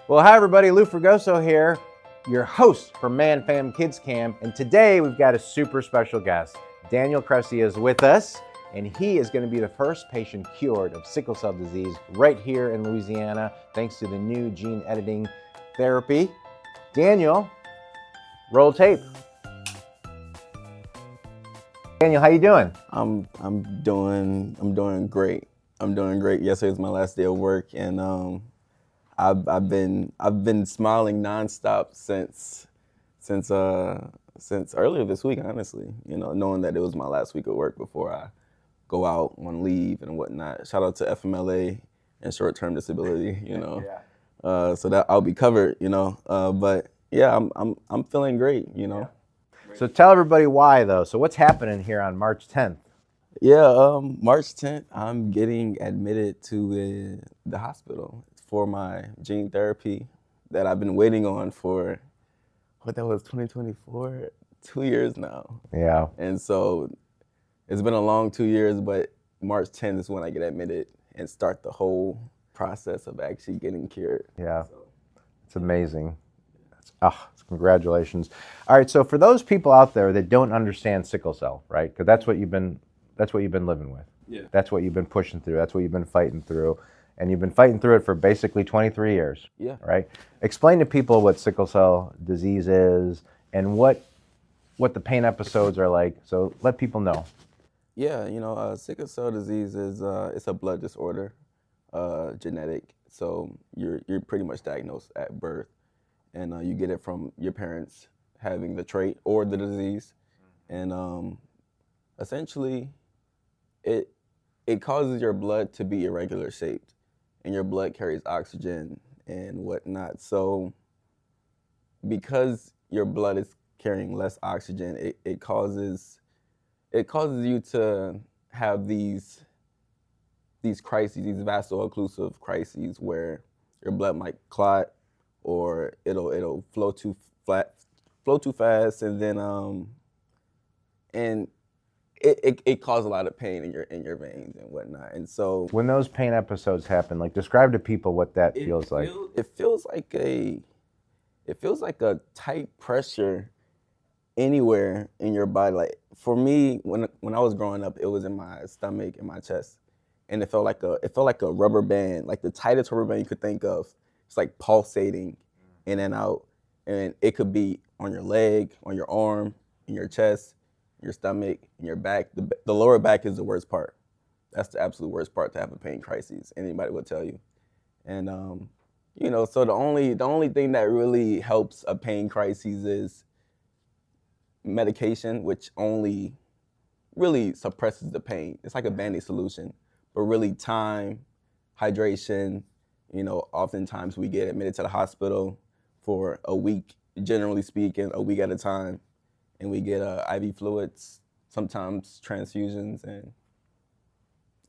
Well, hi everybody, Lou Fregoso here, your host for Man Fam Kids Camp, and today we've got a super special guest. Daniel Cressy is with us, and he is going to be the first patient cured of sickle cell disease right here in Louisiana, thanks to the new gene editing therapy. Daniel, roll tape. Daniel, how you doing? I'm doing great. I'm doing great. Yesterday's my last day of work, and I've been smiling nonstop since earlier this week. Honestly, knowing that it was my last week of work before I go out on leave and whatnot. Shout out to FMLA and short-term disability. So that I'll be covered. But yeah, I'm feeling great. So tell everybody why, though. So what's happening here on March 10th? Yeah, March 10th, I'm getting admitted to the hospital for my gene therapy that I've been waiting on for, 2024? 2 years now. Yeah. And so it's been a long 2 years, but March 10th is when I get admitted and start the whole process of actually getting cured. Yeah. It's amazing. Congratulations. All right, so for those people out there that don't understand sickle cell, right? Because that's what you've been living with. Yeah. That's what you've been pushing through. That's what you've been fighting through. And you've been fighting through it for basically 23 years. Yeah. Right? Explain to people what sickle cell disease is and what the pain episodes are like. So let people know. Yeah, sickle cell disease is it's a blood disorder, genetic. So you're pretty much diagnosed at birth, and you get it from your parents having the trait or the disease, and essentially, it causes your blood to be irregular shaped, and your blood carries oxygen and whatnot. So because your blood is carrying less oxygen, it causes you to have these crises, these vaso-occlusive crises, where your blood might clot, or it'll flow too fast, and then and it causes a lot of pain in your veins and whatnot. And so When those pain episodes happen, like describe to people what that feels like. It feels like a tight pressure anywhere in your body. Like for me, when I was growing up, it was in my stomach and my chest, and it felt like a rubber band, like the tightest rubber band you could think of. It's like pulsating in and out, and it could be on your leg, on your arm, in your chest, your stomach, in your back. The lower back is the worst part. That's the absolute worst part to have a pain crisis. Anybody will tell you, and so the only thing that really helps a pain crisis is medication, which only really suppresses the pain. It's like a Band-Aid solution, but really time, hydration. Oftentimes we get admitted to the hospital for a week, generally speaking, a week at a time, and we get IV fluids, sometimes transfusions, and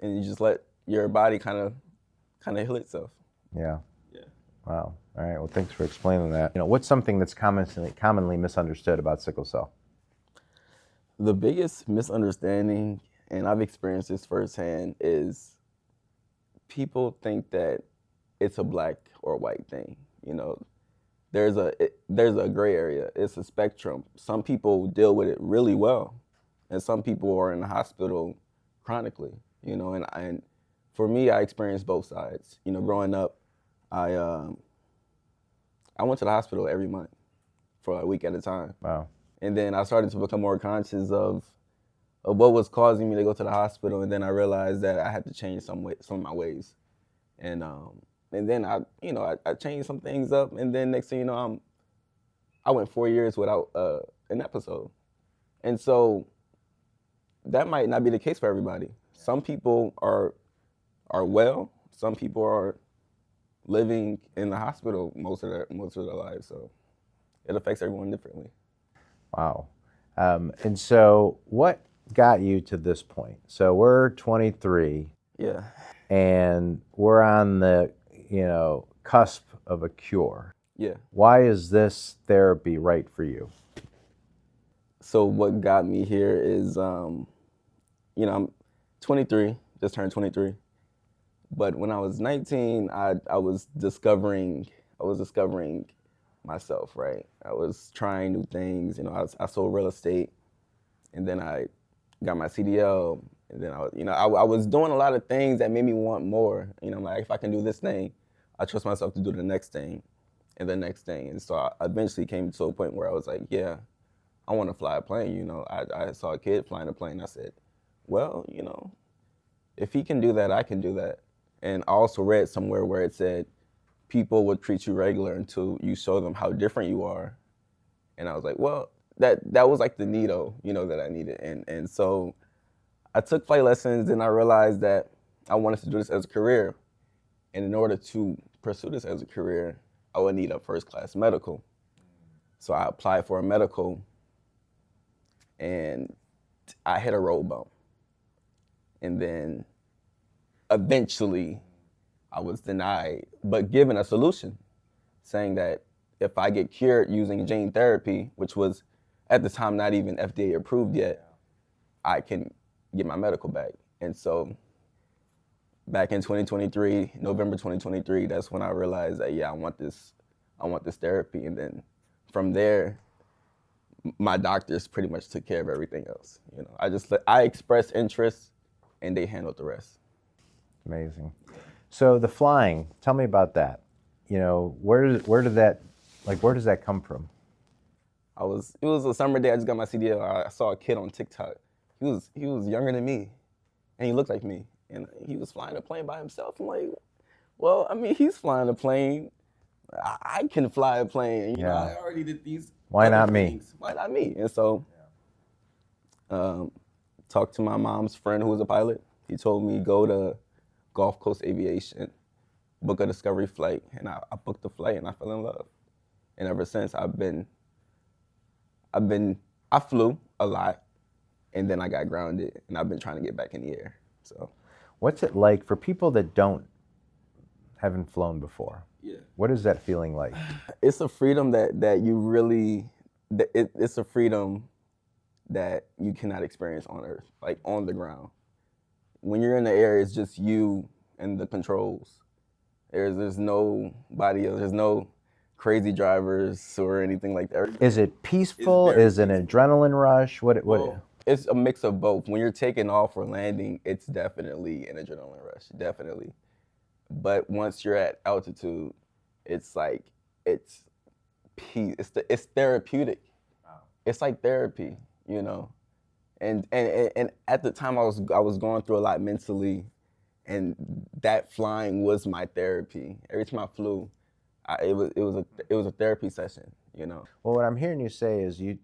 you just let your body kind of heal itself. Yeah. Yeah. Wow. All right. Well, thanks for explaining that. What's something that's commonly misunderstood about sickle cell? The biggest misunderstanding, and I've experienced this firsthand, is people think that it's a black or white thing. There's a gray area. It's a spectrum. Some people deal with it really well, and some people are in the hospital chronically. And for me, I experienced both sides. Growing up, I went to the hospital every month for a week at a time. Wow. And then I started to become more conscious of what was causing me to go to the hospital, and then I realized that I had to change some of my ways, and then I changed some things up, and then next thing you know, I went 4 years without an episode, and so that might not be the case for everybody. Some people are well, some people are living in the hospital most of their lives, so it affects everyone differently. Wow. And so what got you to this point? So we're 23. Yeah. And we're on the, cusp of a cure. Yeah. Why is this therapy right for you? So what got me here is, I'm 23, just turned 23. But when I was 19, I was discovering, I was discovering myself, right? I was trying new things. You know, I sold real estate, and then I got my CDL, and then I was doing a lot of things that made me want more. You know, like if I can do this thing, I trust myself to do the next thing, and the next thing. And so I eventually came to a point where I was like, yeah, I want to fly a plane. You know, I saw a kid flying a plane. I said, well, you know, if he can do that, I can do that. And I also read somewhere where it said, people will treat you regular until you show them how different you are. And I was like, well, that was like the needle, you know, that I needed. And so I took flight lessons, and I realized that I wanted to do this as a career. And in order to pursue this as a career, I would need a first-class medical. So I applied for a medical, and I hit a road bump. And then eventually I was denied, but given a solution, saying that if I get cured using gene therapy, which was at the time not even FDA approved yet, I can get my medical back. And so back in 2023, November 2023, that's when I realized that, yeah, I want this therapy. And then from there, my doctors pretty much took care of everything else. You know, I expressed interest, and they handled the rest. Amazing. So the flying, tell me about that. You know, where does that come from? It was a summer day. I just got my CDL. I saw a kid on TikTok. He was younger than me, and he looked like me, and he was flying a plane by himself. I'm like, well, I mean, he's flying a plane. I can fly a plane. You know, I already did these. Why not things. Me? Why not me? And so, talked to my mom's friend who was a pilot. He told me go to Gulf Coast Aviation, book a discovery flight, and I booked the flight, and I fell in love. And ever since, I flew a lot, and then I got grounded, and I've been trying to get back in the air. So, what's it like for people that haven't flown before? Yeah. What is that feeling like? It's a freedom that you really, it's a freedom that you cannot experience on Earth, like on the ground. When you're in the air, it's just you and the controls. There's nobody else. There's no crazy drivers or anything like that. Is it peaceful? Is it an adrenaline rush? What? Well, it's a mix of both. When you're taking off or landing, it's definitely an adrenaline rush, definitely. But once you're at altitude, it's like, it's peace. It's therapeutic. Wow. It's like therapy, you know. And at the time I was going through a lot mentally, and that flying was my therapy. Every time I flew, it was a therapy session, you know. Well, what I'm hearing you say is you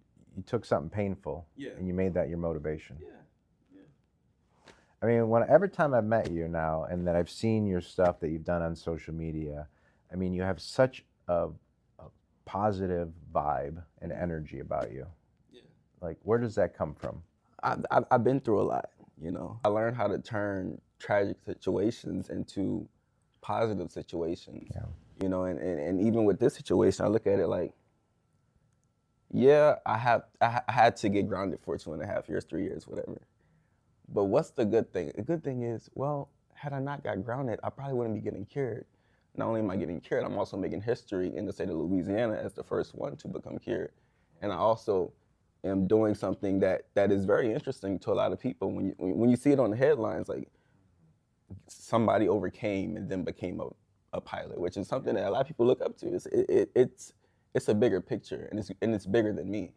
took something painful, yeah, and you made that your motivation. Yeah. I mean, every time I've met you now, and that I've seen your stuff that you've done on social media, I mean, you have such a positive vibe and energy about you. Yeah. Like, where does that come from? I've been through a lot, you know. I learned how to turn tragic situations into positive situations. Yeah. You know, and even with this situation, I look at it like, yeah, I had to get grounded for 2.5 years, 3 years, whatever. But what's the good thing? The good thing is, well, had I not got grounded, I probably wouldn't be getting cured. Not only am I getting cured, I'm also making history in the state of Louisiana as the first one to become cured. And I also am doing something that is very interesting to a lot of people. When you see it on the headlines, like somebody overcame and then became a pilot, which is something that a lot of people look up to. It's a bigger picture, and it's bigger than me.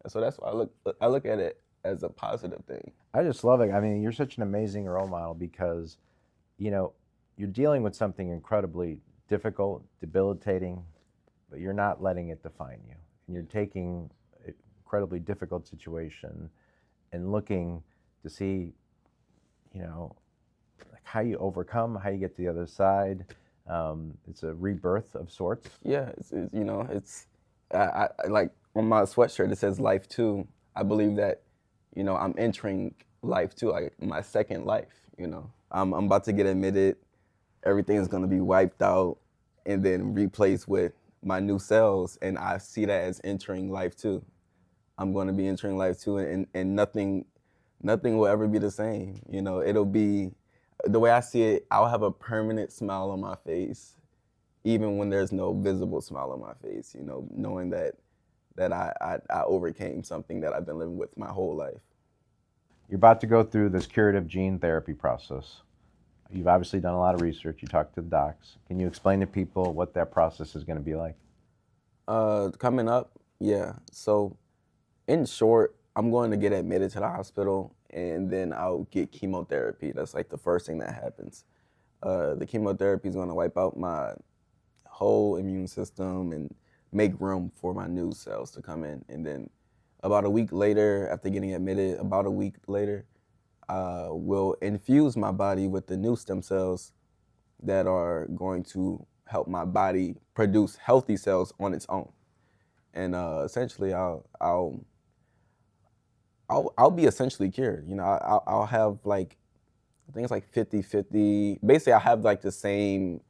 And so that's why I look at it as a positive thing. I just love it. I mean, you're such an amazing role model because, you know, you're dealing with something incredibly difficult, debilitating, but you're not letting it define you. And you're taking an incredibly difficult situation and looking to see, you know, like how you overcome, how you get to the other side. It's a rebirth of sorts. Yeah, you know, I like on my sweatshirt it says life 2. I believe that, you know, I'm entering life 2, like my second life, you know. I'm about to get admitted, everything's gonna be wiped out and then replaced with my new cells, and I see that as entering life 2. I'm gonna be entering life 2, and nothing will ever be the same, you know. It'll be, the way I see it, I'll have a permanent smile on my face, even when there's no visible smile on my face, you know, knowing that I overcame something that I've been living with my whole life. You're about to go through this curative gene therapy process. You've obviously done a lot of research. You talked to the docs. Can you explain to people what that process is going to be like? Coming up, yeah. So in short, I'm going to get admitted to the hospital and then I'll get chemotherapy. That's like the first thing that happens. The chemotherapy is going to wipe out my whole immune system and make room for my new cells to come in. And then about a week later, after getting admitted, about a week later, will infuse my body with the new stem cells that are going to help my body produce healthy cells on its own. And essentially, I'll be essentially cured. You know, I'll have like, I think it's like 50-50. Basically, I have like the same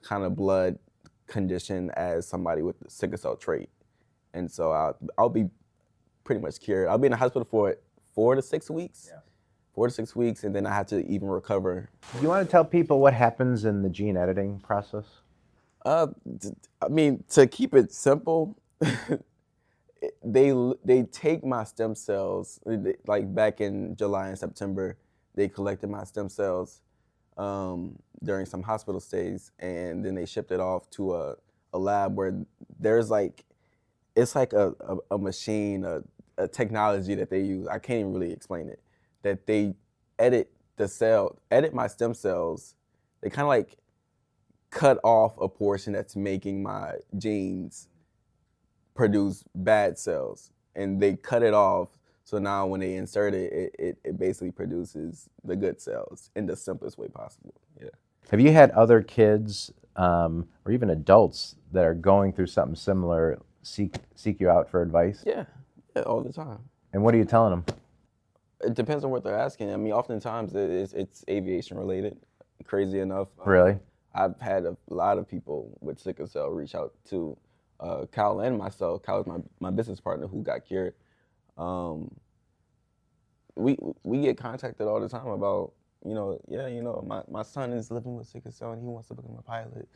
kind of blood condition as somebody with the sickle cell trait. And so I'll be pretty much cured. I'll be in the hospital for 4 to 6 weeks. Yeah. 4 to 6 weeks, and then I have to even recover. Do you want to tell people what happens in the gene editing process? I mean, to keep it simple, they take my stem cells. Like back in July and September, they collected my stem cells during some hospital stays, and then they shipped it off to a lab where there's like, it's like a machine, a technology that they use. I can't even really explain it. That they edit my stem cells. They kind of like cut off a portion that's making my genes produce bad cells, and they cut it off. So now when they insert it, it basically produces the good cells in the simplest way possible. Yeah. Have you had other kids or even adults that are going through something similar seek you out for advice? Yeah, all the time. And what are you telling them? It depends on what they're asking. I mean, oftentimes it's aviation related. Crazy enough. Really? I've had a lot of people with sickle cell reach out to Kyle and myself. Kyle is my business partner who got cured. We get contacted all the time about, my son is living with sickle cell and he wants to become a pilot.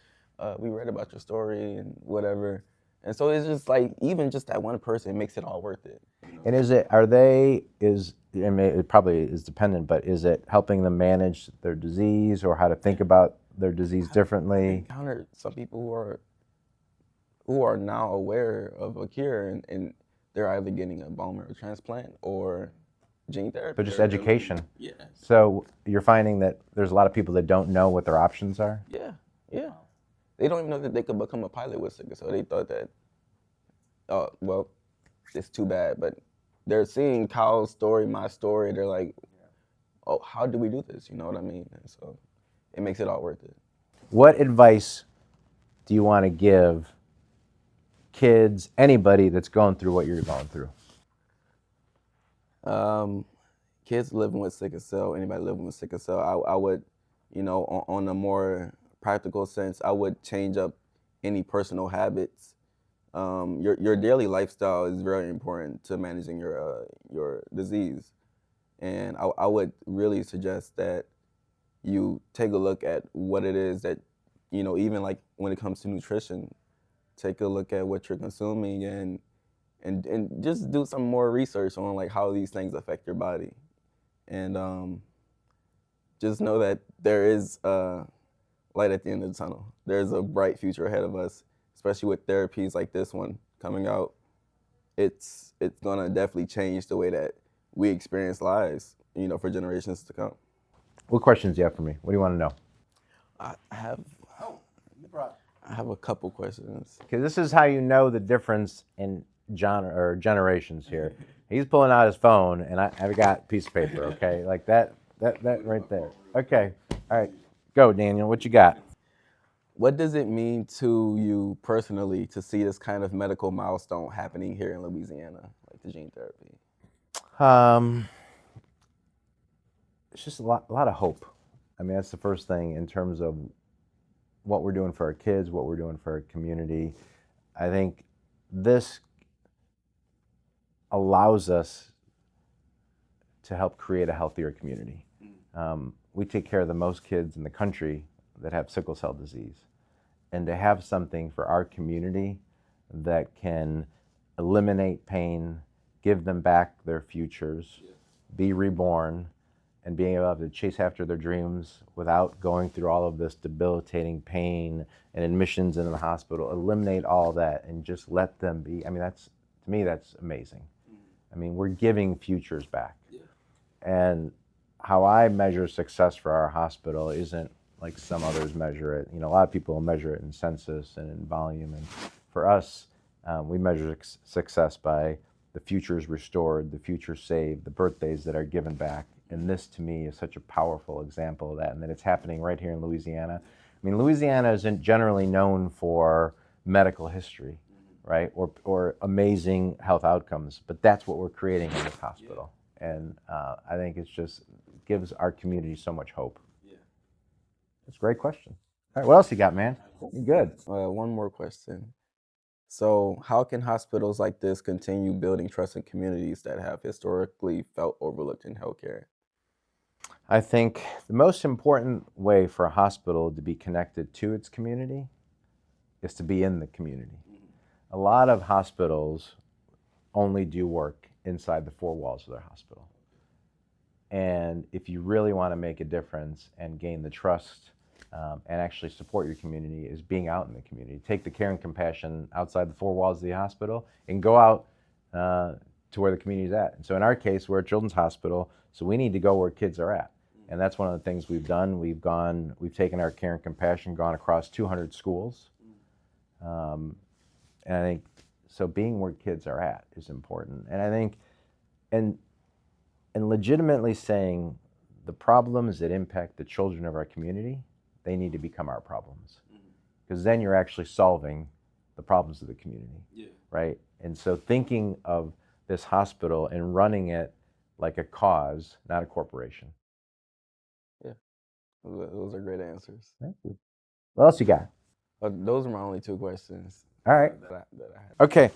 We read about your story and whatever. And so it's just like, even just that one person makes it all worth it. And it probably is dependent, but is it helping them manage their disease or how to think about their disease differently? I've encountered some people who are now aware of a cure, and they're either getting a bone marrow transplant or gene therapy. But just education. Yeah. So you're finding that there's a lot of people that don't know what their options are? Yeah. They don't even know that they could become a pilot with sickle cell. They thought that, well, it's too bad. But they're seeing Kyle's story, my story. They're like, oh, how do we do this? You know what I mean? And so it makes it all worth it. What advice do you want to give kids, anybody that's going through what you're going through? Kids living with sickle cell, anybody living with sickle cell, I would, on a more practical sense, I would change up any personal habits. Your daily lifestyle is very important to managing your disease. And I would really suggest that you take a look at what it is that, even like when it comes to nutrition, take a look at what you're consuming and just do some more research on like how these things affect your body. And just know that there is light at the end of the tunnel. There's a bright future ahead of us, especially with therapies like this one coming out. It's gonna definitely change the way that we experience lives, for generations to come. What questions do you have for me? What do you want to know? I have a couple questions. Because this is how you know the difference in generations here. He's pulling out his phone, and I've got a piece of paper, okay? Like that right there. Okay, all right. Go, Daniel, what you got? What does it mean to you personally to see this kind of medical milestone happening here in Louisiana, like the gene therapy? It's just a lot of hope. I mean, that's the first thing in terms of what we're doing for our kids, what we're doing for our community. I think this allows us to help create a healthier community. We take care of the most kids in the country that have sickle cell disease. and to have something for our community that can eliminate pain, give them back their futures, be reborn, and being able to chase after their dreams without going through all of this debilitating pain and admissions into the hospital, eliminate all that and just let them be. I mean, that's, to me, that's amazing. I mean, we're giving futures back. And how I measure success for our hospital isn't like some others measure it. You know, a lot of people measure it in census and in volume. And for us, we measure success by the futures restored, the futures saved, the birthdays that are given back. And this, to me, is such a powerful example of that, and that it's happening right here in Louisiana. I mean, Louisiana isn't generally known for medical history, right, or amazing health outcomes, but that's what we're creating in this hospital. And I think it's just gives our community so much hope. It's a great question. All right, what else you got, man? You good? One more question. So, how can hospitals like this continue building trust in communities that have historically felt overlooked in healthcare? I think the most important way for a hospital to be connected to its community is to be in the community. A lot of hospitals only do work inside the four walls of their hospital. And if you really want to make a difference and gain the trust and actually support your community, is being out in the community. Take the care and compassion outside the four walls of the hospital and go out to where the community is at. And so in our case, we're a children's hospital, so we need to go where kids are at. And that's one of the things we've done. We've taken our care and compassion, gone across 200 schools. And I think, so being where kids are at is important. And I think, and legitimately saying the problems that impact the children of our community, they need to become our problems. Because then you're actually solving the problems of the community, right? And so thinking of this hospital and running it like a cause, not a corporation. Yeah, those are great answers. Thank you. What else you got? Those are my only two questions. All right. That I had. Okay.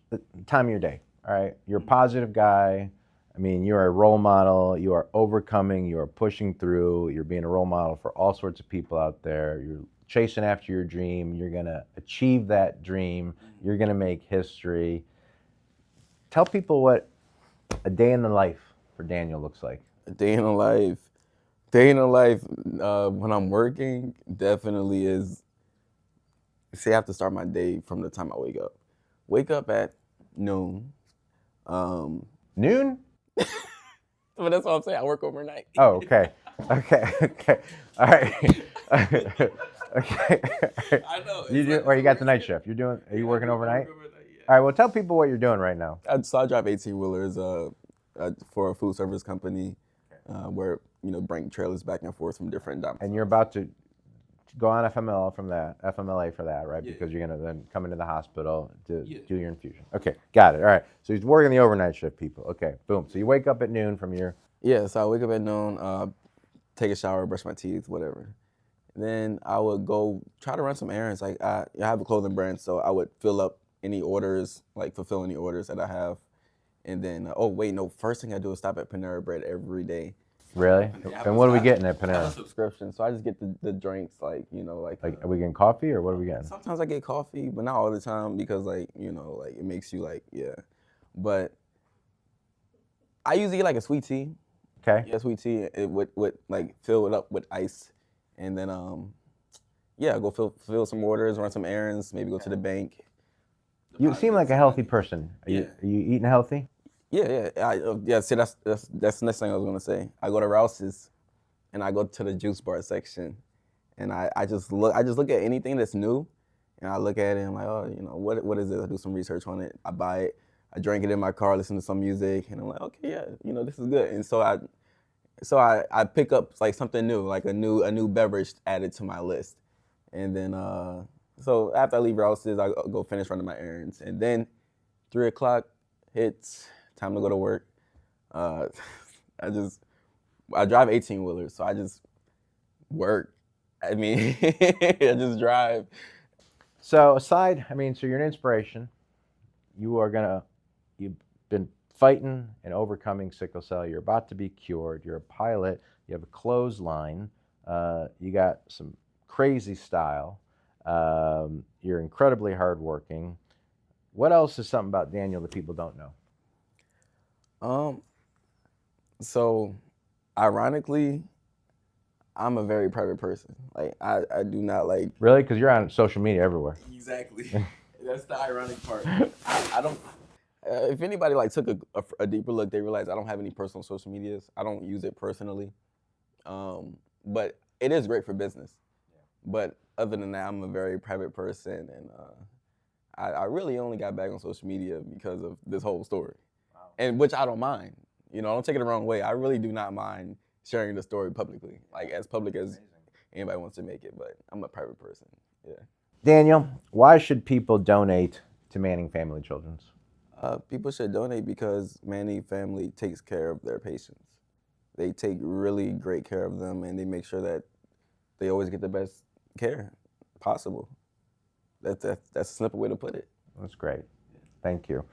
The time of your day. All right. You're a positive guy. I mean, you're a role model. You are overcoming. You are pushing through. You're being a role model for all sorts of people out there. You're chasing after your dream. You're going to achieve that dream. You're going to make history. Tell people what a day in the life for Daniel looks like. A day in the life. Day in the life when I'm working definitely is. See, I have to start my day from the time I wake up. Wake up at noon. Noon? But that's what I'm saying. I work overnight. Oh, okay. Okay. All right. Okay. I know. Or you got the night shift. Are you working overnight? Yeah. All right, well, tell people what you're doing right now. So I drive 18-wheelers for a food service company where, bring trailers back and forth from different dumps. And you're about to go on FMLA for that, right? Because you're going to then come into the hospital to do your infusion. Okay, got it. All right. So he's working the overnight shift, people. Okay, boom. So you wake up at noon from your... Yeah, so I wake up at noon, take a shower, brush my teeth, whatever. Then I would go try to run some errands. Like I have a clothing brand, so I would fill up any orders, like fulfill any orders that I have. And then, first thing I do is stop at Panera Bread every day. Really? And what are we getting at Panera? I have a subscription, so I just get the drinks, like are we getting coffee or what are we getting? Sometimes I get coffee, but not all the time because it makes you But I usually get like a sweet tea. Okay. Yeah, sweet tea with fill it up with ice, and then go fill some orders, run some errands, maybe go to the bank. You seem like a healthy person. Are you eating healthy? Yeah. See, that's the next thing I was gonna say. I go to Rouse's, and I go to the juice bar section, and I just look at anything that's new, and I look at it and I'm like, what is this? I do some research on it. I buy it. I drink it in my car, listen to some music, and I'm like, okay, yeah, this is good. And so I pick up like something new, like a new beverage added to my list, and then so after I leave Rouse's, I go finish running my errands, and then 3 o'clock hits. Time to go to work. I drive 18-wheelers, so I just work. I mean, I just drive. So so you're an inspiration. You've been fighting and overcoming sickle cell. You're about to be cured. You're a pilot. You have a clothesline. You got some crazy style. You're incredibly hardworking. What else is something about Daniel that people don't know? So ironically, I'm a very private person. Like I do not like. Really? Because you're on social media everywhere. Exactly. That's the ironic part. I don't. If anybody like took a deeper look, they realize I don't have any personal social medias. I don't use it personally, but it is great for business. But other than that, I'm a very private person, and I really only got back on social media because of this whole story, and which I don't mind. You know, don't take it the wrong way. I really do not mind sharing the story publicly, like as public as anybody wants to make it. But I'm a private person. Yeah. Daniel, why should people donate to Manning Family Children's? People should donate because Manning Family takes care of their patients. They take really great care of them, and they make sure that they always get the best care possible. That's a simple way to put it. That's great. Thank you.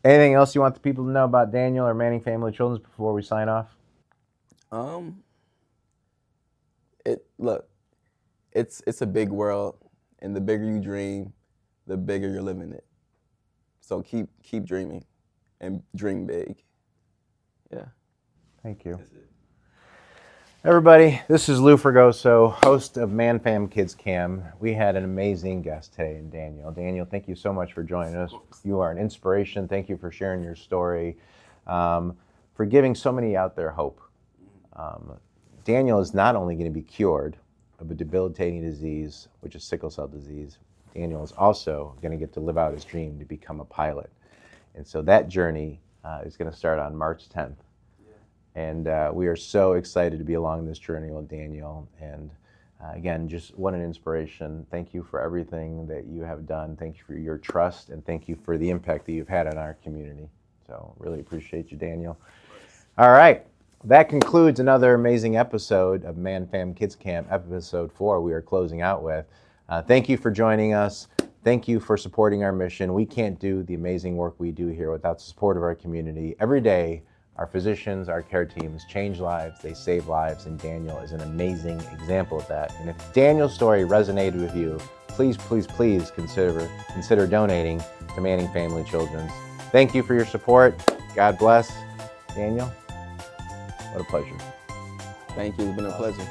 Anything else you want the people to know about Daniel or Manning Family Children's before we sign off? It's a big world, and the bigger you dream, the bigger you're living it. So keep dreaming, and dream big. Yeah. Thank you. Everybody, this is Lou Fregoso, host of ManFam Kids Cam. We had an amazing guest today in Daniel. Daniel, thank you so much for joining us. You are an inspiration. Thank you for sharing your story, for giving so many out there hope. Daniel is not only going to be cured of a debilitating disease, which is sickle cell disease. Daniel is also going to get to live out his dream to become a pilot. And so that journey is going to start on March 10th. And we are so excited to be along this journey with Daniel. And again, just what an inspiration. Thank you for everything that you have done. Thank you for your trust, and thank you for the impact that you've had on our community. So really appreciate you, Daniel. All right. That concludes another amazing episode of ManFam Kids Camp, episode 4 we are closing out with. Thank you for joining us. Thank you for supporting our mission. We can't do the amazing work we do here without the support of our community. Every day, our physicians, our care teams change lives, they save lives, and Daniel is an amazing example of that. And if Daniel's story resonated with you, please, please, please consider donating to Manning Family Children's. Thank you for your support. God bless. Daniel, what a pleasure. Thank you. It's been a pleasure.